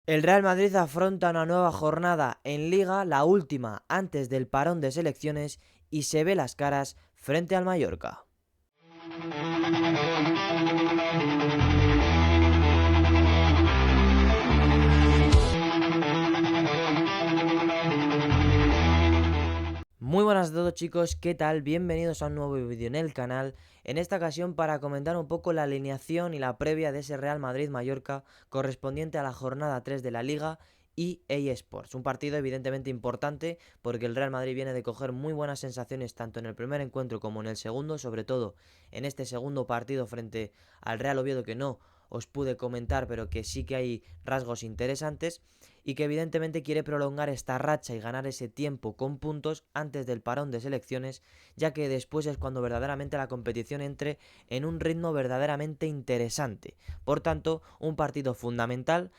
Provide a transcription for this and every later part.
El Real Madrid afronta una nueva jornada en Liga, la última antes del parón de selecciones, y se ve las caras frente al Mallorca. Muy buenas a todos chicos, ¿qué tal? Bienvenidos a un nuevo vídeo en el canal, en esta ocasión para comentar un poco la alineación y la previa de ese Real Madrid-Mallorca correspondiente a la jornada 3 de la Liga y EA Sports. Un partido evidentemente importante porque el Real Madrid viene de coger muy buenas sensaciones tanto en el primer encuentro como en el segundo, sobre todo en este segundo partido frente al Real Oviedo que no os pude comentar, pero que sí que hay rasgos interesantes y que evidentemente quiere prolongar esta racha y ganar ese tiempo con puntos antes del parón de selecciones, ya que después es cuando verdaderamente la competición entre en un ritmo verdaderamente interesante. Por tanto, un partido fundamental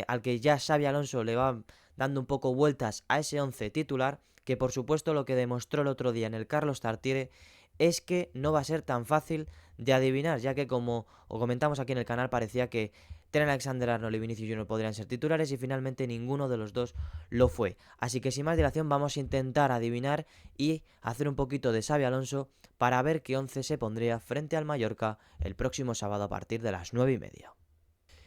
al que ya Xabi Alonso le va dando un poco vueltas a ese 11 titular, que por supuesto lo que demostró el otro día en el Carlos Tartiere es que no va a ser tan fácil de adivinar, ya que como os comentamos aquí en el canal parecía que Trent Alexander-Arnold y Vinicius Junior podrían ser titulares y finalmente ninguno de los dos lo fue. Así que sin más dilación vamos a intentar adivinar y hacer un poquito de Xabi Alonso para ver qué 11 se pondría frente al Mallorca el próximo sábado a partir de las 9:30.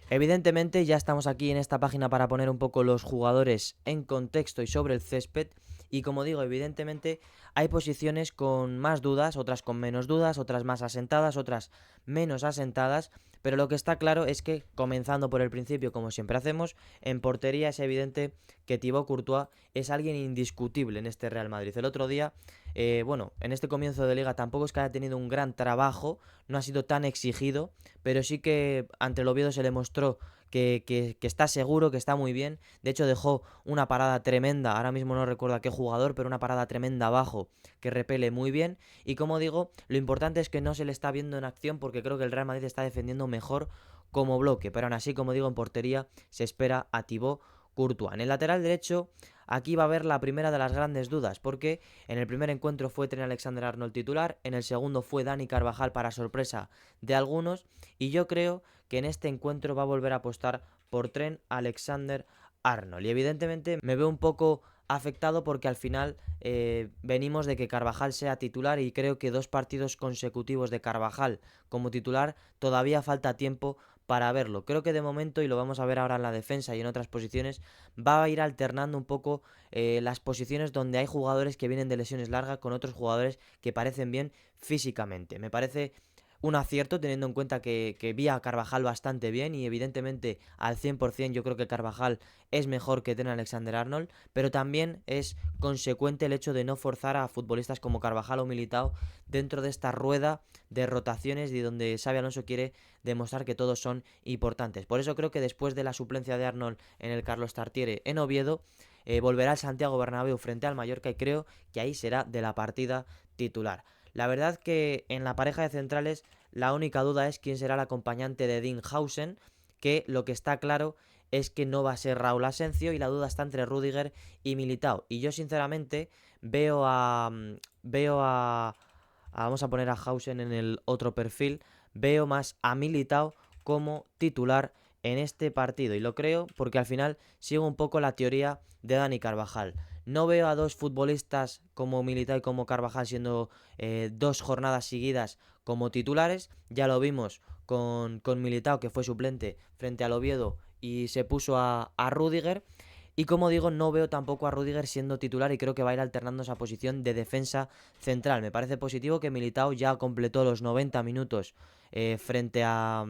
Evidentemente ya estamos aquí en esta página para poner un poco los jugadores en contexto y sobre el césped. Y como digo, evidentemente hay posiciones con más dudas, otras con menos dudas, otras más asentadas, otras menos asentadas. Pero lo que está claro es que, comenzando por el principio, como siempre hacemos, en portería es evidente que Thibaut Courtois es alguien indiscutible en este Real Madrid. El otro día, en este comienzo de liga tampoco es que haya tenido un gran trabajo, no ha sido tan exigido, pero sí que ante el Oviedo se le mostró que está seguro, que está muy bien. De hecho dejó una parada tremenda, ahora mismo no recuerdo a qué jugador, pero una parada tremenda abajo que repele muy bien. Y como digo, lo importante es que no se le está viendo en acción porque creo que el Real Madrid está defendiendo mejor como bloque. Pero aún así, como digo, en portería se espera a Thibaut Courtois. En el lateral derecho, aquí va a haber la primera de las grandes dudas, porque en el primer encuentro fue Trent Alexander-Arnold titular, en el segundo fue Dani Carvajal para sorpresa de algunos, y yo creo que en este encuentro va a volver a apostar por Trent Alexander-Arnold. Y evidentemente me veo un poco afectado porque al final venimos de que Carvajal sea titular y creo que 2 partidos consecutivos de Carvajal como titular todavía falta tiempo para verlo. Creo que de momento, y lo vamos a ver ahora en la defensa y en otras posiciones, va a ir alternando un poco las posiciones donde hay jugadores que vienen de lesiones largas con otros jugadores que parecen bien físicamente. Me parece un acierto teniendo en cuenta que vi a Carvajal bastante bien y evidentemente al 100% yo creo que Carvajal es mejor que Trent Alexander-Arnold, pero también es consecuente el hecho de no forzar a futbolistas como Carvajal o Militao dentro de esta rueda de rotaciones y donde Xabi Alonso quiere demostrar que todos son importantes. Por eso creo que después de la suplencia de Arnold en el Carlos Tartiere en Oviedo, volverá al Santiago Bernabéu frente al Mallorca y creo que ahí será de la partida titular. La verdad que en la pareja de centrales la única duda es quién será el acompañante de Dinghausen, que lo que está claro es que no va a ser Raúl Asencio y la duda está entre Rüdiger y Militao. Y yo sinceramente vamos a poner a Hausen en el otro perfil, veo más a Militao como titular en este partido y lo creo porque al final sigo un poco la teoría de Dani Carvajal. No veo a dos futbolistas como Militao y como Carvajal siendo 2 jornadas seguidas como titulares. Ya lo vimos con Militao, que fue suplente frente al Oviedo y se puso a Rüdiger. Y como digo, no veo tampoco a Rüdiger siendo titular y creo que va a ir alternando esa posición de defensa central. Me parece positivo que Militao ya completó los 90 minutos frente a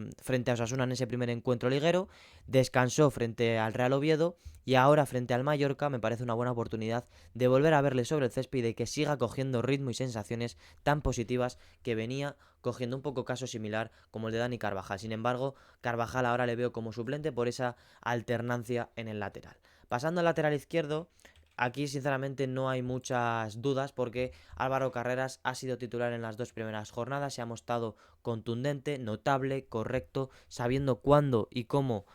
Osasuna en ese primer encuentro liguero, descansó frente al Real Oviedo y ahora frente al Mallorca me parece una buena oportunidad de volver a verle sobre el césped y de que siga cogiendo ritmo y sensaciones tan positivas que venía cogiendo un poco caso similar como el de Dani Carvajal. Sin embargo, Carvajal ahora le veo como suplente por esa alternancia en el lateral. Pasando al lateral izquierdo, aquí sinceramente no hay muchas dudas porque Álvaro Carreras ha sido titular en las 2 primeras jornadas, se ha mostrado contundente, notable, correcto, sabiendo cuándo y cómo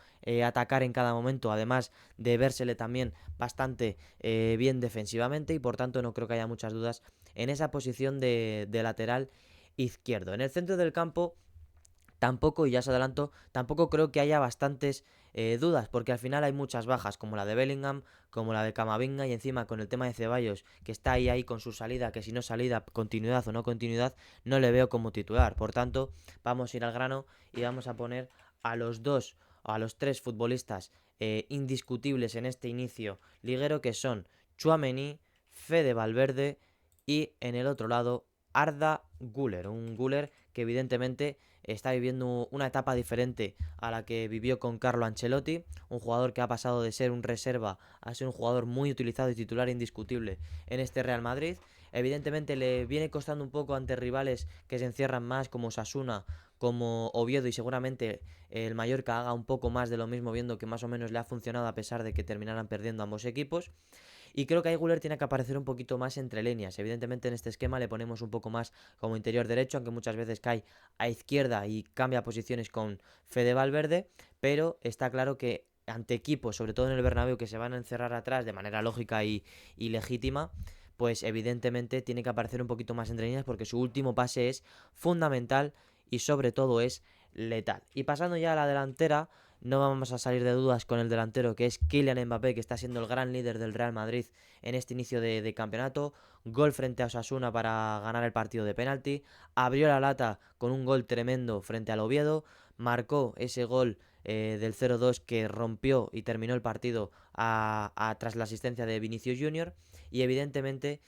atacar en cada momento, además de vérsele también bastante bien defensivamente y por tanto no creo que haya muchas dudas en esa posición de lateral izquierdo. En el centro del campo tampoco, y ya os adelanto, tampoco creo que haya bastantes dudas, porque al final hay muchas bajas, como la de Bellingham, como la de Camavinga, y encima con el tema de Ceballos, que está ahí con su salida, que si no salida, continuidad o no continuidad, no le veo como titular. Por tanto, vamos a ir al grano y vamos a poner a los dos o a los tres futbolistas indiscutibles en este inicio liguero, que son Tchouaméni, Fede Valverde y en el otro lado Arda Güler, un Güler que evidentemente está viviendo una etapa diferente a la que vivió con Carlo Ancelotti, un jugador que ha pasado de ser un reserva a ser un jugador muy utilizado y titular indiscutible en este Real Madrid. Evidentemente le viene costando un poco ante rivales que se encierran más, como Osasuna, como Oviedo, y seguramente el Mallorca haga un poco más de lo mismo, viendo que más o menos le ha funcionado a pesar de que terminaran perdiendo ambos equipos. Y creo que ahí Güler tiene que aparecer un poquito más entre líneas. Evidentemente en este esquema le ponemos un poco más como interior derecho, aunque muchas veces cae a izquierda y cambia posiciones con Fede Valverde, pero está claro que ante equipos, sobre todo en el Bernabéu, que se van a encerrar atrás de manera lógica y legítima, pues evidentemente tiene que aparecer un poquito más entre líneas, porque su último pase es fundamental y sobre todo es letal. Y pasando ya a la delantera, no vamos a salir de dudas con el delantero, que es Kylian Mbappé, que está siendo el gran líder del Real Madrid en este inicio de campeonato. Gol frente a Osasuna para ganar el partido de penalti. Abrió la lata con un gol tremendo frente al Oviedo. Marcó ese gol del 0-2 que rompió y terminó el partido tras la asistencia de Vinicius Junior. Y evidentemente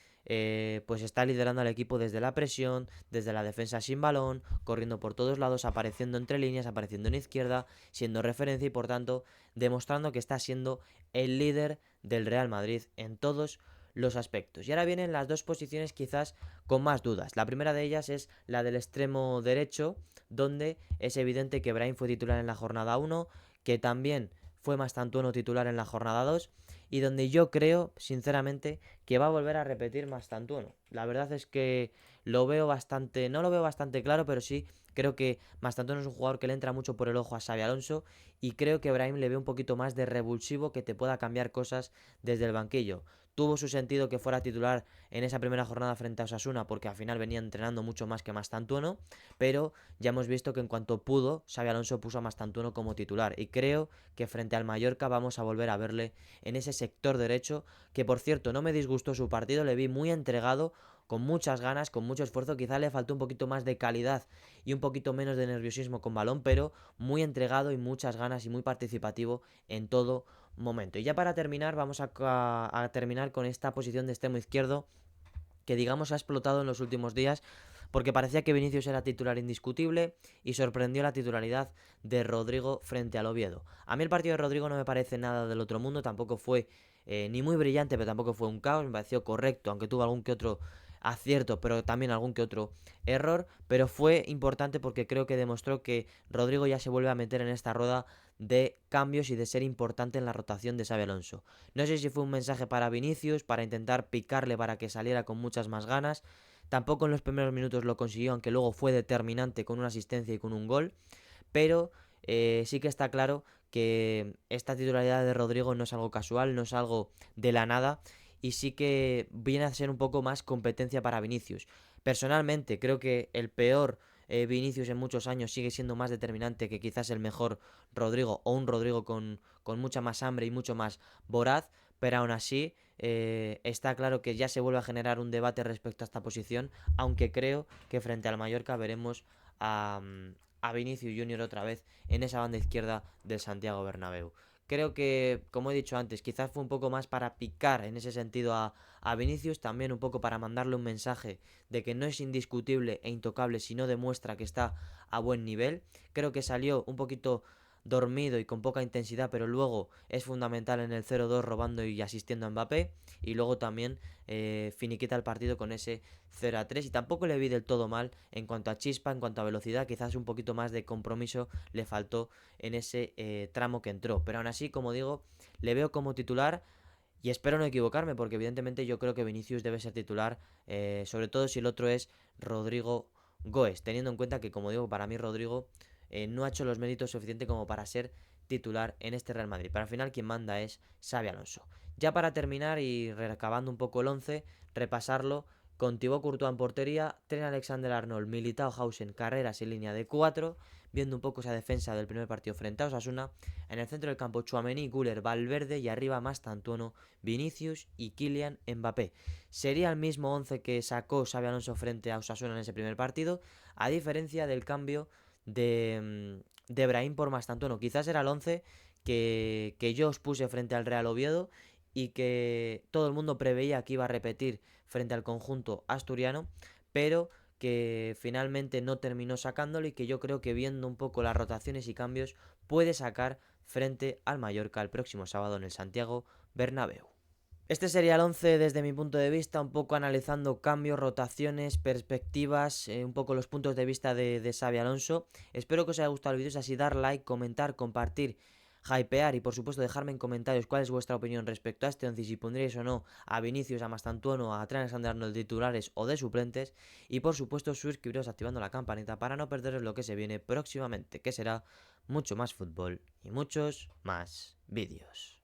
pues está liderando al equipo desde la presión, desde la defensa sin balón, corriendo por todos lados, apareciendo entre líneas, apareciendo en izquierda, siendo referencia y por tanto demostrando que está siendo el líder del Real Madrid en todos los aspectos. Y ahora vienen las dos posiciones quizás con más dudas. La primera de ellas es la del extremo derecho, donde es evidente que Brahim fue titular en la jornada 1, que también fue Mastantuono titular en la jornada 2, y donde yo creo, sinceramente, que va a volver a repetir Mastantuono. La verdad es que lo veo bastante, no lo veo bastante claro, pero sí creo que Mastantuono es un jugador que le entra mucho por el ojo a Xabi Alonso, y creo que Brahim le ve un poquito más de revulsivo, que te pueda cambiar cosas desde el banquillo. Tuvo su sentido que fuera titular en esa primera jornada frente a Osasuna, porque al final venía entrenando mucho más que Mastantuono, pero ya hemos visto que en cuanto pudo, Xabi Alonso puso a Mastantuono como titular, y creo que frente al Mallorca vamos a volver a verle en ese sector derecho, que por cierto no me disgustó su partido, le vi muy entregado, con muchas ganas, con mucho esfuerzo. Quizá le faltó un poquito más de calidad y un poquito menos de nerviosismo con balón, pero muy entregado y muchas ganas y muy participativo en todo momento. Y ya para terminar, vamos a terminar con esta posición de extremo izquierdo, que digamos ha explotado en los últimos días, porque parecía que Vinicius era titular indiscutible y sorprendió la titularidad de Rodrigo frente al Oviedo. A mí el partido de Rodrigo no me parece nada del otro mundo, tampoco fue ni muy brillante, pero tampoco fue un caos, me pareció correcto, aunque tuvo algún que otro acierto, pero también algún que otro error, pero fue importante porque creo que demostró que Rodrigo ya se vuelve a meter en esta rueda de cambios y de ser importante en la rotación de Xabi Alonso. No sé si fue un mensaje para Vinicius, para intentar picarle para que saliera con muchas más ganas. Tampoco en los primeros minutos lo consiguió, aunque luego fue determinante con una asistencia y con un gol. Pero sí que está claro que esta titularidad de Rodrigo no es algo casual, no es algo de la nada, y sí que viene a ser un poco más competencia para Vinicius. Personalmente creo que el peor Vinicius en muchos años sigue siendo más determinante que quizás el mejor Rodrigo, o un Rodrigo con mucha más hambre y mucho más voraz, pero aún así está claro que ya se vuelve a generar un debate respecto a esta posición, aunque creo que frente al Mallorca veremos a Vinicius Junior otra vez en esa banda izquierda del Santiago Bernabéu. Creo que, como he dicho antes, quizás fue un poco más para picar en ese sentido a Vinicius, también un poco para mandarle un mensaje de que no es indiscutible e intocable, sino demuestra que está a buen nivel. Creo que salió un poquito dormido y con poca intensidad, pero luego es fundamental en el 0-2 robando y asistiendo a Mbappé, y luego también finiquita el partido con ese 0-3, y tampoco le vi del todo mal en cuanto a chispa, en cuanto a velocidad. Quizás un poquito más de compromiso le faltó en ese tramo que entró, pero aún así, como digo, le veo como titular. Y espero no equivocarme, porque evidentemente yo creo que Vinicius debe ser titular, sobre todo si el otro es Rodrigo Goes, teniendo en cuenta que, como digo, para mí Rodrigo no ha hecho los méritos suficientes como para ser titular en este Real Madrid. Pero al final quien manda es Xabi Alonso. Ya para terminar y recabando un poco el 11, repasarlo con Thibaut Courtois en portería, Trent Alexander-Arnold, Militao, Hausen, Carreras en línea de 4, viendo un poco esa defensa del primer partido frente a Osasuna. En el centro del campo, Tchouaméni, Güler, Valverde y arriba Mastantuono, Vinicius y Kylian Mbappé. Sería el mismo 11 que sacó Xabi Alonso frente a Osasuna en ese primer partido, a diferencia del cambio de Brahim por Mastantuono. Quizás era el 11 que yo os puse frente al Real Oviedo y que todo el mundo preveía que iba a repetir frente al conjunto asturiano, pero que finalmente no terminó sacándolo y que yo creo que viendo un poco las rotaciones y cambios puede sacar frente al Mallorca el próximo sábado en el Santiago Bernabéu. Este sería el 11 desde mi punto de vista, un poco analizando cambios, rotaciones, perspectivas, un poco los puntos de vista de Xabi Alonso. Espero que os haya gustado el vídeo, es así, dar like, comentar, compartir, hypear y por supuesto dejarme en comentarios cuál es vuestra opinión respecto a este 11, si pondríais o no a Vinicius, a Mastantuono, a Trent Alexander-Arnold de titulares o de suplentes, y por supuesto suscribiros activando la campanita para no perderos lo que se viene próximamente, que será mucho más fútbol y muchos más vídeos.